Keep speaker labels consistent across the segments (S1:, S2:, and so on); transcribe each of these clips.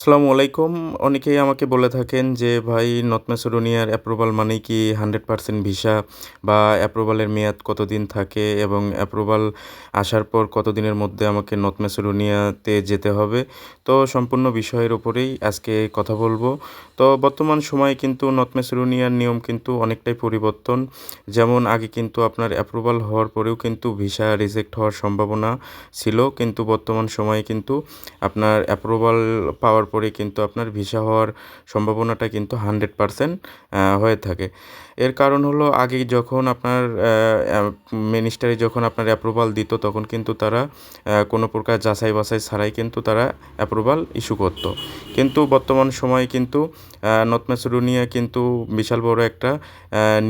S1: আসসালামু আলাইকুম। অনেকেই আমাকে বলে থাকেন যে, "ভাই নর্থ ম্যাসেডোনিয়ার অ্যাপ্রুভাল মানেই কি 100% ভিসা বা অ্যাপ্রুভালের মেয়াদ কতদিন থাকে এবং অ্যাপ্রুভাল আসার পর কতদিনের মধ্যে আমাকে নর্থ ম্যাসেডোনিয়াতে যেতে হবে?" তো সম্পূর্ণ বিষয়ের উপরেই আজকে কথা বলব। তো বর্তমান সময়ে কিন্তু নর্থ ম্যাসেডোনিয়ার নিয়ম কিন্তু অনেকটাই পরিবর্তন। যেমন আগে কিন্তু আপনার অ্যাপ্রুভাল হওয়ার পরেও কিন্তু ভিসা রিজেক্ট হওয়ার সম্ভাবনা ছিল। কিন্তু বর্তমান সময়ে কিন্তু আপনার অ্যাপ্রুভাল পাওয়ার পরে কিন্তু আপনার ভিসা হওয়ার সম্ভাবনাটা কিন্তু 100% হয়ে থাকে। এর কারণ হলো আগে যখন আপনার মিনিস্ট্রি যখন আপনার অ্যাপ্রুভাল দিত তখন কিন্তু তারা কোনো প্রকার যাচাই-বাছাই ছাড়াই কিন্তু তারা অ্যাপ্রুভাল ইস্যু করত। কিন্তু বর্তমান সময়ে কিন্তু নর্থ ম্যাসেডোনিয়া কিন্তু বিশাল বড় একটা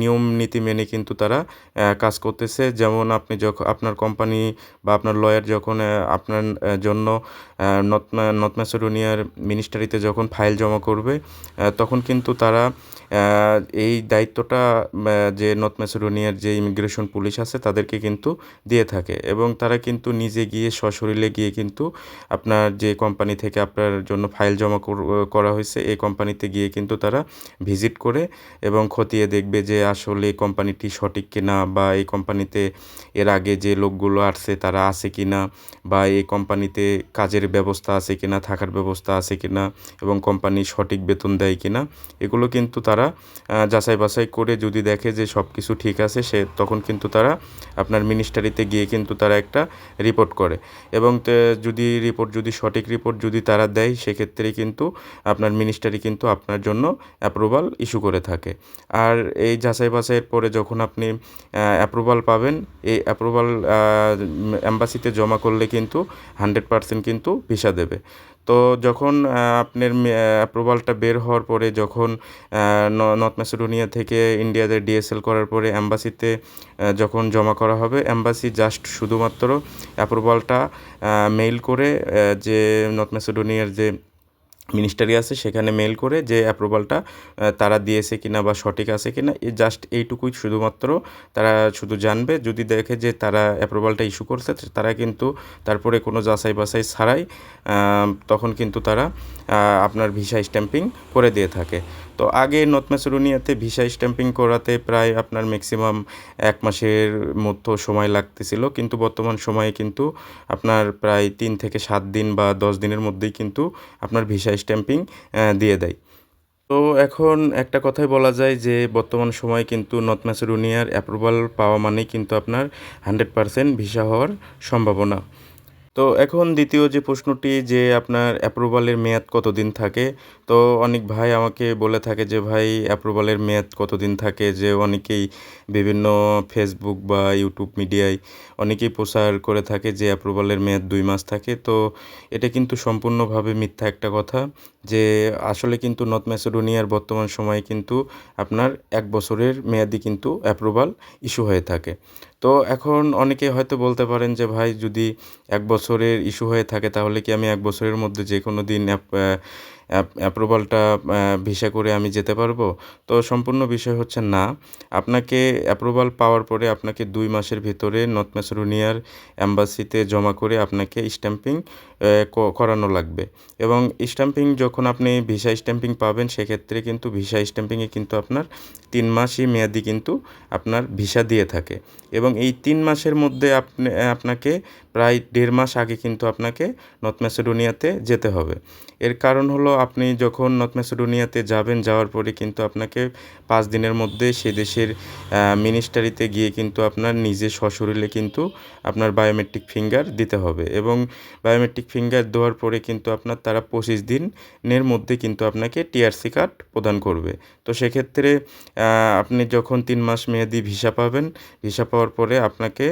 S1: নিয়ম নীতি মেনে কিন্তু তারা কাজ করতেছে। যেমন আপনি আপনার কোম্পানি বা আপনার লয়ার যখন আপনার জন্য নর্থ ম্যাসেডোনিয়ার মিনিস্ট্রিতে যখন ফাইল জমা করবে, তখন কিন্তু তারা এই দায়িত্বটা যে নর্থ ম্যাসেডোনিয়ার যে ইমিগ্রেশন পুলিশ আছে তাদেরকে কিন্তু দিয়ে থাকে এবং তারা কিন্তু নিজে গিয়ে সশরীরে গিয়ে কিন্তু আপনার যে কোম্পানি থেকে আপনার জন্য ফাইল জমা করা হয়েছে এই কোম্পানিতে গিয়ে কিন্তু তারা ভিজিট করে এবং খতিয়ে দেখবে যে আসলে কোম্পানিটি সঠিক কিনা বা এই কোম্পানিতে এর আগে যে লোকগুলো আসছে তারা আছে কিনা বা এই কোম্পানিতে কাজের ব্যবস্থা আছে কিনা, থাকার ব্যবস্থা আছে কিনা এবং কোম্পানি সঠিক বেতন দেয় কিনা, এগুলো কিন্তু তারা যাচাই-বাছাই করে যদি দেখে যে সব কিছু ঠিক আছে তখন কিন্তু তারা আপনার মিনিস্ট্রিতে গিয়ে কিন্তু তারা একটা রিপোর্ট করে এবং যদি সঠিক রিপোর্ট যদি তারা দেয় সেক্ষেত্রে কিন্তু আপনার মিনিস্ট্রি কিন্তু আপনার জন্য অ্যাপ্রুভাল ইস্যু করে থাকে। আর এই যাচাই-বাছাইয়ের পরে যখন আপনি অ্যাপ্রুভাল পাবেন, এই অ্যাপ্রুভাল এম্বাসিতে জমা করলে কিন্তু 100% কিন্তু ভিসা দেবে। তো যখন আপনার অ্যাপ্রুভালটা বের হওয়ার পরে যখন নর্থ ম্যাসেডোনিয়া থেকে ইন্ডিয়াতে ডিএসএল করার পরে এম্বাসিতে যখন জমা করা হবে, এম্বাসি জাস্ট শুধুমাত্র অ্যাপ্রুভালটা মেইল করে যে নর্থ ম্যাসেডোনিয়ার যে মিনিস্ট্রি আছে সেখানে মেইল করে যে অ্যাপ্রুভালটা তারা দিয়েছে কিনা বা সঠিক আছে কিনা জাস্ট এইটুকুই শুধুমাত্র তারা শুধু জানবে। যদি দেখে যে তারা অ্যাপ্রুভালটা ইস্যু করছে তারা কিন্তু তারপরে কোনো যাচাই-বাছাই ছাড়াই তখন কিন্তু তারা আপনার ভিসা স্ট্যাম্পিং করে দিয়ে থাকে। তো আগে নর্থ ম্যাসেডোনিয়াতে ভিসা স্ট্যাম্পিং করাতে প্রায় আপনার ম্যাক্সিমাম ১ মাসের মতো সময় লাগতেছিল। কিন্তু বর্তমান সময়ে কিন্তু আপনার প্রায় ৩ থেকে ৭ দিন বা ১০ দিনের মধ্যেই কিন্তু আপনার ভিসা স্ট্যাম্পিং দিয়ে দেয়। তো এখন একটা কথাই বলা যায় যে বর্তমান সময়ে কিন্তু নর্থ ম্যাসেডোনিয়ার অ্যাপ্রুভাল পাওয়া মানেই কিন্তু আপনার 100% ভিসা হওয়ার সম্ভাবনা। তো এখন দ্বিতীয় যে প্রশ্নটি যে আপনার অ্যাপ্রুভালের মেয়াদ কতদিন থাকে? তো অনেক ভাই আমাকে বলে থাকে যে, "ভাই অ্যাপ্রুভালের মেয়াদ কতদিন থাকে?" যে অনেকেই বিভিন্ন ফেসবুক বা ইউটিউব মিডিয়ায় অনেকেই প্রচার করে থাকে যে অ্যাপ্রুভালের মেয়াদ ২ মাস থাকে। তো এটা কিন্তু সম্পূর্ণভাবে মিথ্যা একটা কথা। যে আসলে কিন্তু নর্থ ম্যাসেডোনিয়ার বর্তমান সময়ে কিন্তু আপনার ১ বছরের মেয়াদি কিন্তু অ্যাপ্রুভাল ইস্যু হয়ে থাকে। তো এখন অনেকে হয়তো বলতে পারেন যে, "ভাই যদি ১ বছরের ইস্যু হয়ে থাকে তাহলে কি আমি ১ বছরের মধ্যে যেকোনো দিন অ্যাপ্রুভালটা ভিসা করে আমি যেতে পারবো?" তো সম্পূর্ণ বিষয় হচ্ছে না। আপনাকে অ্যাপ্রুভাল পাওয়ার পরে আপনাকে ২ মাসের ভিতরে নর্থ ম্যাসেডোনিয়ার এম্বাসিতে জমা করে আপনাকে স্ট্যাম্পিং করানো লাগবে এবং স্ট্যাম্পিং যখন আপনি ভিসা স্ট্যাম্পিং পাবেন সেক্ষেত্রে কিন্তু ভিসা স্ট্যাম্পিংয়ে কিন্তু আপনার ৩ মাসই মেয়াদি কিন্তু আপনার ভিসা দিয়ে থাকে এবং এই ৩ মাসের মধ্যে আপনাকে প্রায় ১.৫ মাস আগে কিন্তু আপনাকে নর্থ ম্যাসেডোনিয়াতে যেতে হবে। এর কারণ হলো আপনি যখন নর্থ ম্যাসেডোনিয়াতে যাবেন, যাওয়ার পরে কিন্তু আপনাকে ৫ দিনের মধ্যে সে দেশের মিনিস্ট্রিতে গিয়ে কিন্তু আপনার নিজে সশরীরে কিন্তু আপনার বায়োমেট্রিক ফিঙ্গার দিতে হবে এবং বায়োমেট্রিক ফিঙ্গার দেওয়ার পরে কিন্তু তারা ২৫ দিনের মধ্যে কিন্তু আপনাকে টিআরসি কার্ড প্রদান করবে। তো সেক্ষেত্রে আপনি যখন ৩ মাস মেয়াদি ভিসা পাবেন, ভিসা পাওয়ার পরে আপনাকে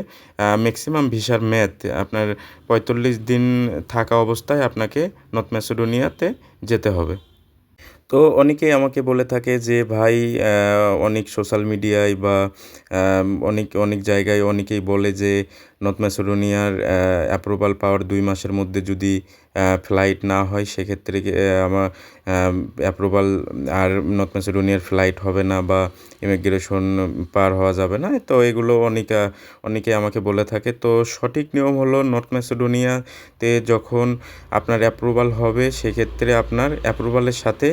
S1: ম্যাক্সিমাম ভিসার মেয়াদ আপনার ৪৫ দিন থাকা অবস্থায় আপনাকে নর্থ ম্যাসেডোনিয়াতে যেতে হবে। তো অনেকেই আমাকে বলে থাকে যে, "ভাই অনেক সোশ্যাল মিডিয়ায় বা অনেক জায়গায় অনেকেই বলে যে নর্থ ম্যাসেডোনিয়ার অ্যাপ্রুভাল পাওয়ার 2 মাসের মধ্যে যদি ফ্লাইট না হয় সেক্ষেত্রে আমার অ্যাপ্রুভাল আর নর্থ ম্যাসেডোনিয়ার ফ্লাইট হবে না বা ইমিগ্রেশন পার হওয়া যাবে না। তো এগুলো অনেকে আমাকে বলে থাকে। তো সঠিক নিয়ম হলো নর্থ ম্যাসেডোনিয়াতে যখন আপনার অ্যাপ্রুভাল হবে সেক্ষেত্রে আপনার অ্যাপ্রুভালের সাথে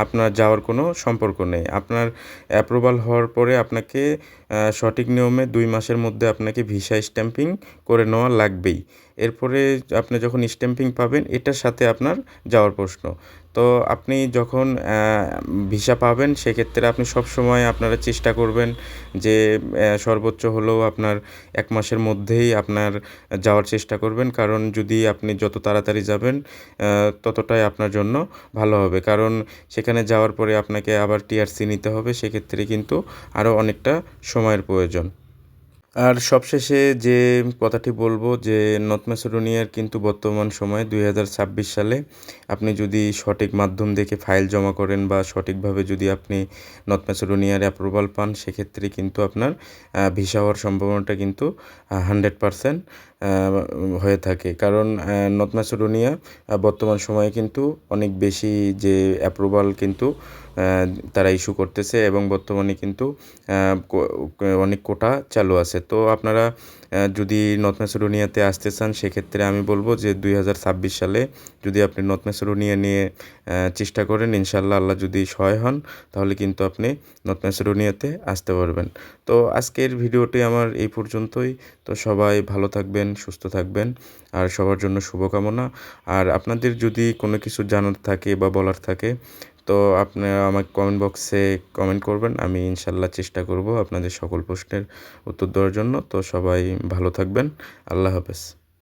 S1: আপনার যাওয়ার কোনো সম্পর্ক নেই। আপনার অ্যাপ্রুভাল হওয়ার পরে আপনাকে সঠিক নিয়মে 2 মাসের মধ্যে আপনাকে ভিসা স্ট্যাম্পিং করে নেওয়া লাগবেই। এরপরে আপনি যখন স্ট্যাম্পিং পাবেন এটার সাথে আপনার যাওয়ার প্রশ্ন। তো আপনি যখন ভিসা পাবেন সেক্ষেত্রে আপনি সবসময় আপনারা চেষ্টা করবেন যে সর্বোচ্চ হলেও আপনার 1 মাসের মধ্যেই আপনার যাওয়ার চেষ্টা করবেন। কারণ যদি আপনি যত তাড়াতাড়ি যাবেন ততটাই আপনার জন্য ভালো হবে। কারণ সেখানে যাওয়ার পরে আপনাকে আবার টিআরসি নিতে হবে। সেক্ষেত্রে কিন্তু আরও অনেকটা সময়ের প্রয়োজন। আর সবশেষে যে কথাটি বলব যে নর্থ ম্যাসেডোনিয়ার কিন্তু বর্তমান সময়ে 2026 সালে আপনি যদি সঠিক মাধ্যম দেখে ফাইল জমা করেন বা সঠিকভাবে যদি আপনি নর্থ ম্যাসেডোনিয়ার অ্যাপ্রুভাল পান সেক্ষেত্রে কিন্তু আপনার ভিসা হওয়ার সম্ভাবনাটা কিন্তু 100% হয়ে থাকে। কারণ নর্থ ম্যাসেডোনিয়া বর্তমান সময়ে কিন্তু অনেক বেশি যে অ্যাপ্রুভাল কিন্তু তারা ইস্যু করতেছে এবং বর্তমানে কিন্তু অনেক কোটা চালু আছে। তো আপনারা যদি নর্থ ম্যাসেডোনিয়াতে আসতে চান সেক্ষেত্রে আমি বলব যে 2026 সালে যদি আপনি নর্থ ম্যাসেডোনিয়া নিয়ে চেষ্টা করেন ইনশাআল্লাহ আল্লাহ যদি সহায় হন তাহলে কিন্তু আপনি নর্থ ম্যাসেডোনিয়াতে আসতে পারবেন। তো আজকের ভিডিওটি আমার এই পর্যন্তই। তো সবাই ভালো থাকবেন, সুস্থ থাকবেন আর সবার জন্য শুভকামনা। আর আপনাদের যদি কোনো কিছু জানার থাকে বা বলার থাকে তো আপনারা আমাকে কমেন্ট বক্সে কমেন্ট করবেন। আমি ইনশাআল্লাহ চেষ্টা করব আপনাদের সকল প্রশ্নের উত্তর দেওয়ার জন্য। তো সবাই ভালো থাকবেন। আল্লাহ হাফেজ।